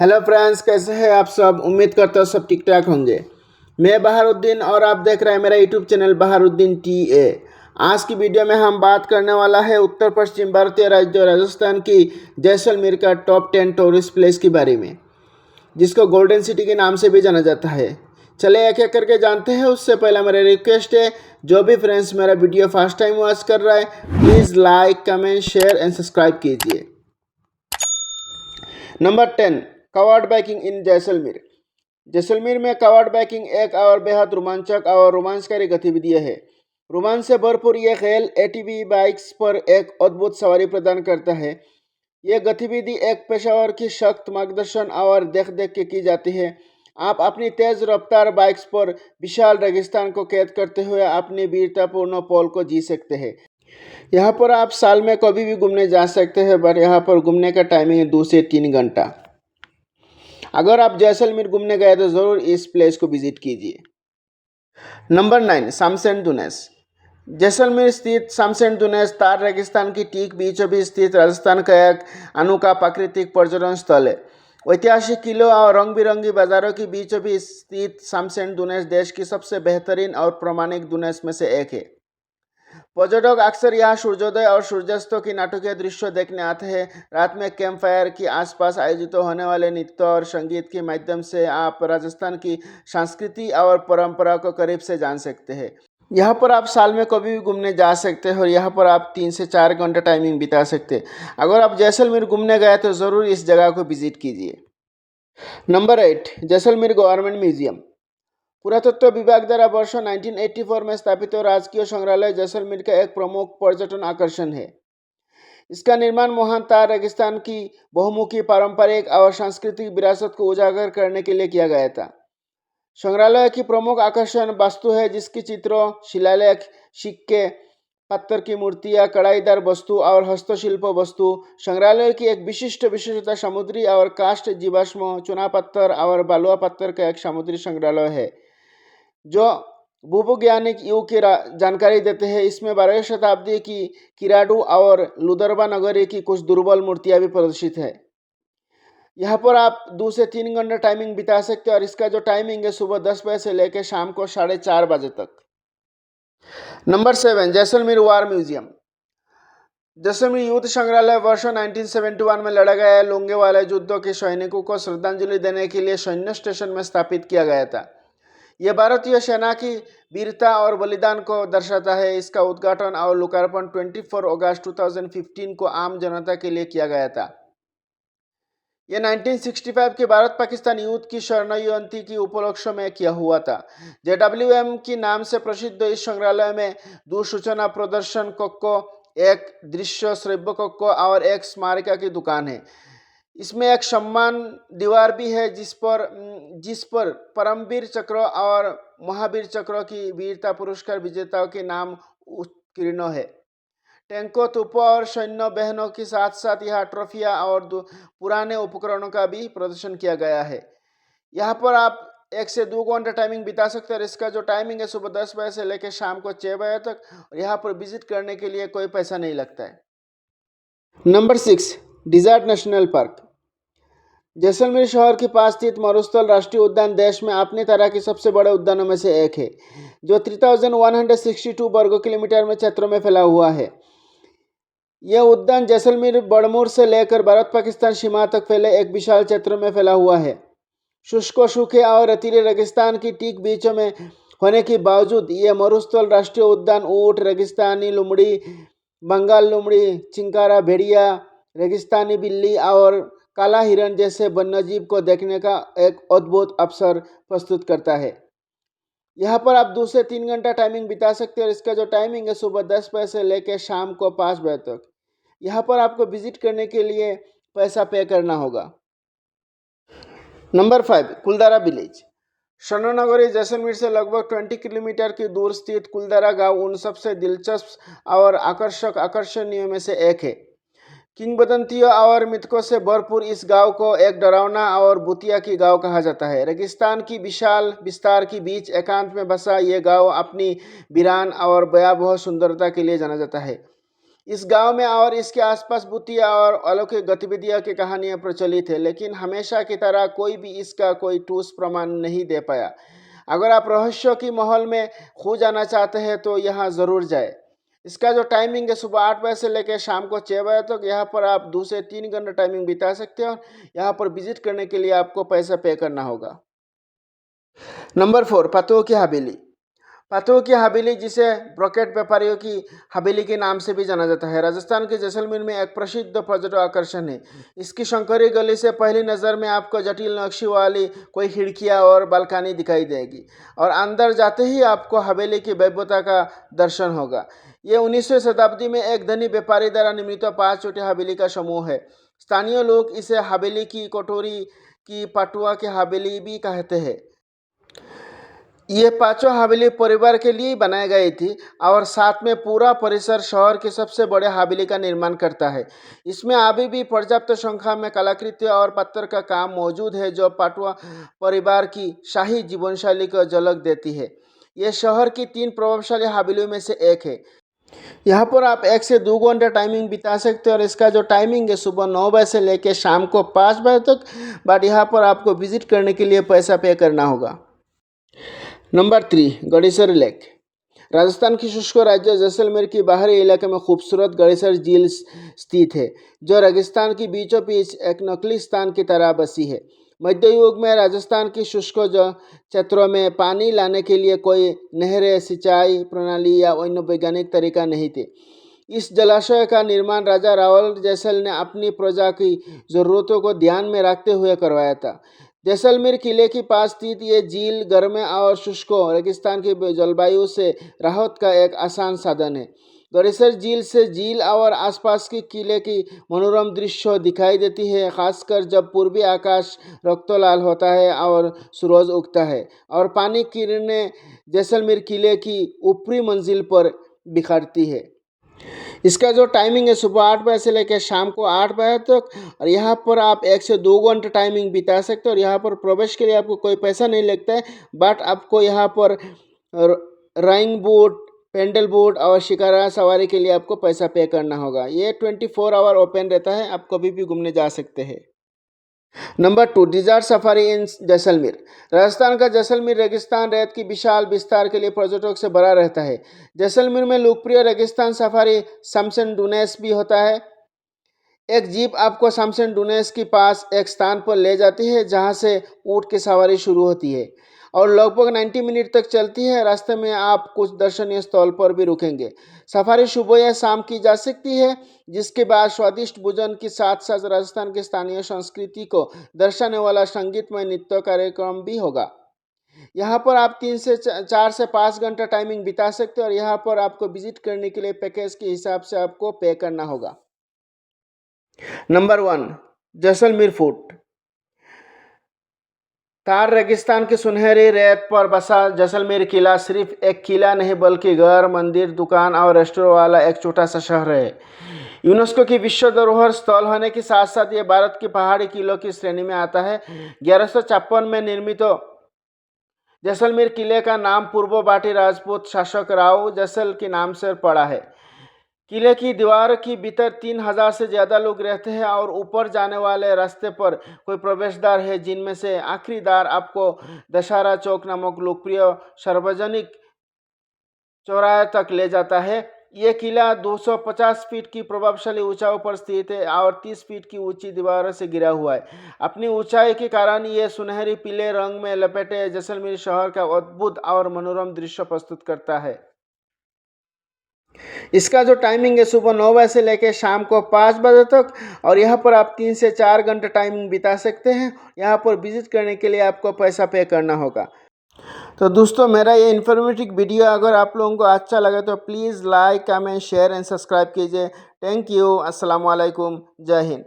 Hello friends, कैसे हैं आप सब। उम्मीद करता हूँ सब ठीक ठाक होंगे। मैं बहारुद्दीन और आप देख रहे हैं मेरा यूट्यूब चैनल बहारुद्दीन टी। आज की वीडियो में हम बात करने वाला है उत्तर पश्चिम भारतीय राज्य राजस्थान की जैसलमेर का टॉप 10 टूरिस्ट प्लेस के बारे में, जिसको गोल्डन सिटी के नाम से भी जाना जाता है। चले एक एक करके जानते हैं। उससे पहले मेरा रिक्वेस्ट है, जो भी फ्रेंड्स मेरा वीडियो फर्स्ट टाइम वॉच कर रहा है, please like, comment, share and subscribe कीजिए। नंबर 10, कवर्ड बाइकिंग इन जैसलमेर। जैसलमेर में कवर्ड बाइकिंग एक और बेहद रोमांचक और रोमांचकारी गतिविधि है। रोमांच से भरपूर ये खेल एटीवी बाइक्स पर एक अद्भुत सवारी प्रदान करता है। यह गतिविधि एक पेशेवर की सख्त मार्गदर्शन और देख देख के की जाती है। आप अपनी तेज रफ्तार बाइक्स पर विशाल रेगिस्तान को कैद करते हुए अपनी वीरतापूर्ण पल को जी सकते हैं। यहाँ पर आप साल में कभी भी घूमने जा सकते हैं, बट यहाँ पर घूमने का टाइमिंग है 2 से 3 घंटा। अगर आप जैसलमेर घूमने गए तो ज़रूर इस प्लेस को विजिट कीजिए। नंबर 9, शमशेर दुनेस। जैसलमेर स्थित शमशेर दुनेस तार रेगिस्तान की ठीक बीचों बीच स्थित राजस्थान का एक अनोखा प्राकृतिक पर्यटन स्थल है। ऐतिहासिक किलों और रंग बिरंगी बाजारों के बीचों बीच स्थित शमशेर दुनेस देश की सबसे बेहतरीन और प्रमाणिक दुनेस में से एक है। पर्यटक अक्सर यहाँ सूर्योदय और सूर्यास्तों की नाटकीय दृश्य देखने आते हैं। रात में कैंप फायर के आसपास आयोजित होने वाले नृत्य और संगीत के माध्यम से आप राजस्थान की संस्कृति और परंपरा को करीब से जान सकते हैं। यहाँ पर आप साल में कभी भी घूमने जा सकते हैं और यहाँ पर आप 3 से 4 घंटे टाइमिंग बिता सकते हैं। अगर आप जैसलमेर घूमने गए तो ज़रूर इस जगह को विजिट कीजिए। Number 8, Jaisalmer government museum. पुरातत्व विभाग द्वारा वर्ष 1984 में स्थापित राजकीय संग्रहालय जैसलमेर का एक प्रमुख पर्यटन आकर्षण है। इसका निर्माण मोहन तार रेगिस्तान की बहुमुखी पारंपरिक और सांस्कृतिक विरासत को उजागर करने के लिए किया गया था। संग्रहालय की प्रमुख आकर्षण वास्तु है, जिसकी चित्रों, शिलालेख, सिक्के, पत्थर की मूर्तियां, कढ़ाईदार वस्तु और हस्तशिल्प वस्तु। संग्रहालय की एक विशिष्ट विशेषता समुद्री और काष्ठ जीवाश्म, चूना पत्थर और बालुआ पत्थर का एक समुद्री संग्रहालय है, जो भूवैज्ञानिक युग की जानकारी देते हैं। इसमें 12वीं शताब्दी की किराडू और लुदरबा नगरी की कुछ दुर्बल मूर्तियां भी प्रदर्शित है। यहाँ पर आप 2 से 3 घंटे टाइमिंग बिता सकते हैं और इसका जो टाइमिंग है सुबह 10 बजे से लेकर शाम को 4:30 बजे तक। नंबर 7, जैसलमेर वार म्यूजियम। जैसलमेर युद्ध संग्रहालय वर्ष 1971 में लड़े गए लोंगेवाला युद्धों के सैनिकों को श्रद्धांजलि देने के लिए सैन्य स्टेशन में स्थापित किया गया था। यह भारतीय सेना की वीरता और बलिदान को दर्शाता है। इसका उद्घाटन और लोकार्पण 24 अगस्त 2015 को आम जनता के लिए किया गया था। यह 1965 के भारत पाकिस्तान युद्ध की स्वर्ण जयंती की उपलक्ष्य में किया हुआ था। JWM के नाम से प्रसिद्ध इस संग्रहालय में 2 सूचना प्रदर्शन कक्ष, एक दृश्य श्रव्य कक्ष और एक स्मारिका की दुकान है। इसमें एक सम्मान दीवार भी है जिस पर परमवीर चक्र और महावीर चक्र की वीरता पुरस्कार विजेताओं के नाम उत्कीर्ण है। टैंकों, तोपों और सैन्य बहनों के साथ साथ यहाँ ट्रॉफियाँ और पुराने उपकरणों का भी प्रदर्शन किया गया है। यहाँ पर आप 1 से 2 घंटे टाइमिंग बिता सकते हैं और इसका जो टाइमिंग है सुबह 10 बजे से लेकर शाम को 6 बजे तक, और यहाँ पर विजिट करने के लिए कोई पैसा नहीं लगता है। Number 6, Desert National Park. Jaisalmer शहर के पास स्थित मरुस्थल राष्ट्रीय उद्यान देश में अपनी तरह के सबसे बड़े उद्यानों में से एक है, जो 3162 वर्ग किलोमीटर में क्षेत्रों में फैला हुआ है। यह उद्यान जैसलमेर बड़मूर से लेकर भारत पाकिस्तान सीमा तक फैले एक विशाल क्षेत्र में फैला हुआ है। शुष्क, सूखे और रेतीले रेगिस्तान की ठीक बीचों में होने के बावजूद यह मरुस्थल राष्ट्रीय उद्यान ऊंट, रेगिस्तानी लोमड़ी, बंगाल लोमड़ी, चिंकारा भेड़िया, रेगिस्तानी बिल्ली और काला हिरण जैसे वन्यजीव को देखने का एक अद्भुत अवसर प्रस्तुत करता है। यहाँ पर आप 2 से 3 घंटा टाइमिंग बिता सकते हैं और इसका जो टाइमिंग है सुबह 10 बजे से लेकर शाम को 5 बजे तक। यहाँ पर आपको विजिट करने के लिए पैसा पे करना होगा। Number 5, Kuldhara village. स्वर्णनगरी जैसलमेर से लगभग 20 किलोमीटर की दूर स्थित कुलदारा गांव उन सबसे दिलचस्प और आकर्षणीय में से एक है। किंवदंतियों और मिथकों से भरपूर इस गांव को एक डरावना और भूतिया की गांव कहा जाता है। रेगिस्तान की विशाल विस्तार के बीच एकांत में बसा ये गांव अपनी वीरान और भयावह सुंदरता के लिए जाना जाता है। इस गांव में और इसके आसपास भूतिया और अलौकिक गतिविधियों की कहानियां प्रचलित है, लेकिन हमेशा की तरह कोई भी इसका कोई ठोस प्रमाण नहीं दे पाया। अगर आप रहस्यों की माहौल में खो जाना चाहते हैं तो यहाँ ज़रूर जाए। इसका जो टाइमिंग है सुबह 8 बजे से लेकर शाम को 6 बजे तक। यहाँ पर आप 2 से 3 घंटे टाइमिंग बिता सकते हो। यहाँ पर विजिट करने के लिए आपको पैसा पे करना होगा। नंबर 4, पतों की हवेली। पतों की हवेली, जिसे ब्रोकेट व्यापारियों की हवेली के नाम से भी जाना जाता है, राजस्थान के जैसलमेर में एक प्रसिद्ध पर्यटक आकर्षण है। इसकी शंकरी गली से पहली नज़र में आपको जटिल नक्शी वाली कोई खिड़कियां और बालकनी दिखाई देगी और अंदर जाते ही आपको हवेली की भव्यता का दर्शन होगा। ये 19वीं शताब्दी में एक धनी व्यापारी द्वारा निर्मित 5 छोटी हवेली का समूह है। स्थानीय लोग इसे हवेली की कटोरी की पटुआ की हवेली भी कहते हैं। ये पांचों हवेली परिवार के लिए बनाई गई थी और साथ में पूरा परिसर शहर के सबसे बड़े हवेली का निर्माण करता है। इसमें अभी भी पर्याप्त संख्या में कलाकृति और पत्थर का काम मौजूद है जो पाटवा परिवार की शाही जीवनशैली को झलक देती है। ये शहर की 3 प्रभावशाली हवेलियों में से एक है। यहाँ पर आप 1 से 2 घंटे टाइमिंग बिता सकते हैं और इसका जो टाइमिंग है सुबह 9 बजे से लेकर शाम को 5 बजे तक। बट यहाँ पर आपको विजिट करने के लिए पैसा पे करना होगा। Number 3, गड़ेसर lake. राजस्थान की शुष्क राज्य जैसलमेर की बाहरी इलाके में खूबसूरत गड़ेसर झील स्थित है, जो रेगिस्तान की बीचों बीच एक नकली स्थान की तरह बसी है। मध्य युग में राजस्थान की शुष्क क्षेत्रों में पानी लाने के लिए कोई नहरें, सिंचाई प्रणाली या अन्य वैज्ञानिक तरीका नहीं थे। इस जलाशय का निर्माण राजा रावल जैसल ने अपनी प्रजा की ज़रूरतों को ध्यान में रखते हुए करवाया था। जैसलमेर किले के पास स्थित ये झील गर्म और शुष्क रेगिस्तान की जलवायु से राहत का एक आसान साधन है। गड़ेसर झील से झील और आसपास के किले की मनोरम दृश्य दिखाई देती है, खासकर जब पूर्वी आकाश रक्तलाल होता है और सूरज उगता है और पानी किरणें जैसलमेर किले की ऊपरी मंजिल पर बिखरती है। इसका जो टाइमिंग है सुबह 8 बजे से लेकर शाम को 8 बजे तक और यहाँ पर आप 1 से 2 घंटे टाइमिंग बिता सकते हो और यहाँ पर प्रवेश के लिए आपको कोई पैसा नहीं लगता है। बट आपको यहाँ पर राइंग बोट, पेंडल बोट और शिकारा सवारी के लिए आपको पैसा पे करना होगा। ये 24 आवर ओपन रहता है, आप कभी भी घूमने जा सकते हैं। नंबर 2, डिजार्ट सफारी इन जैसलमेर। राजस्थान का जैसलमेर रेगिस्तान रेत की विशाल विस्तार के लिए पर्यटकों से भरा रहता है। जैसलमेर में लोकप्रिय रेगिस्तान सफारी शमशन डुनेस भी होता है। एक जीप आपको शमशन डुनेस के पास एक स्थान पर ले जाती है जहां से ऊंट की सवारी शुरू होती है और लगभग 90 मिनट तक चलती है। रास्ते में आप कुछ दर्शनीय स्थल पर भी रुकेंगे। सफारी सुबह या शाम की जा सकती है, जिसके बाद स्वादिष्ट भोजन के साथ साथ राजस्थान की स्थानीय संस्कृति को दर्शाने वाला संगीतमय नृत्य कार्यक्रम भी होगा। यहाँ पर आप 4 से 5 घंटा टाइमिंग बिता सकते हैं और यहाँ पर आपको विजिट करने के लिए पैकेज के हिसाब से आपको पे करना होगा। Number 1, Jaisalmer fort. थार रेगिस्तान की सुनहरी रेत पर बसा जैसलमेर किला सिर्फ एक किला नहीं बल्कि घर, मंदिर, दुकान और रेस्टोरेंट वाला एक छोटा सा शहर है। यूनेस्को की विश्व धरोहर स्थल होने के साथ साथ ये भारत की पहाड़ी किलों की श्रेणी में आता है। 1156 में निर्मित जैसलमेर किले का नाम पूर्व बाटी राजपूत शासक राव जैसल के नाम से पड़ा है। किले की दीवार के भीतर 3000 से ज़्यादा लोग रहते हैं और ऊपर जाने वाले रास्ते पर कोई प्रवेश द्वार है, जिनमें से आखिरी द्वार आपको दशहरा चौक नामक लोकप्रिय सार्वजनिक चौराहे तक ले जाता है। ये किला 250 फीट की प्रभावशाली ऊंचाई पर स्थित है और 30 फीट की ऊंची दीवारों से घिरा हुआ है। अपनी ऊंचाई के कारण ये सुनहरी पीले रंग में लपेटे जैसलमेर शहर का अद्भुत और मनोरम दृश्य प्रस्तुत करता है। इसका जो टाइमिंग है सुबह 9 बजे से लेकर शाम को 5 बजे तक और यहाँ पर आप 3 से 4 घंटे टाइमिंग बिता सकते हैं। यहाँ पर विजिट करने के लिए आपको पैसा पे करना होगा। तो दोस्तों, मेरा ये इन्फॉर्मेटिव वीडियो अगर आप लोगों को अच्छा लगे तो please like, comment, share and subscribe कीजिए। Thank you. अस्सलाम वालेकुम। जय हिंद।